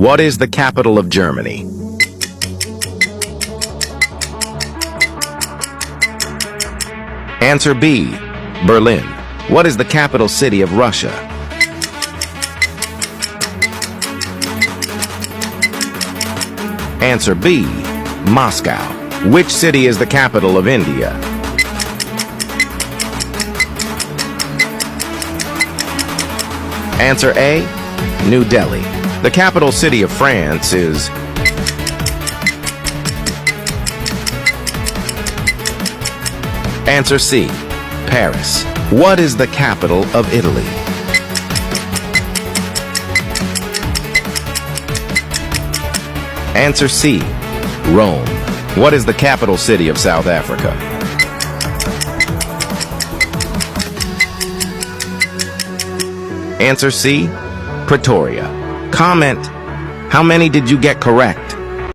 What is the capital of Germany? Answer B, Berlin. What is the capital city of Russia? Answer B, Moscow. Which city is the capital of India? Answer A, New Delhi. The capital city of France is... Answer C, Paris. What is the capital of Italy? Answer C, Rome. What is the capital city of South Africa? Answer C, Pretoria. Comment, how many did you get correct?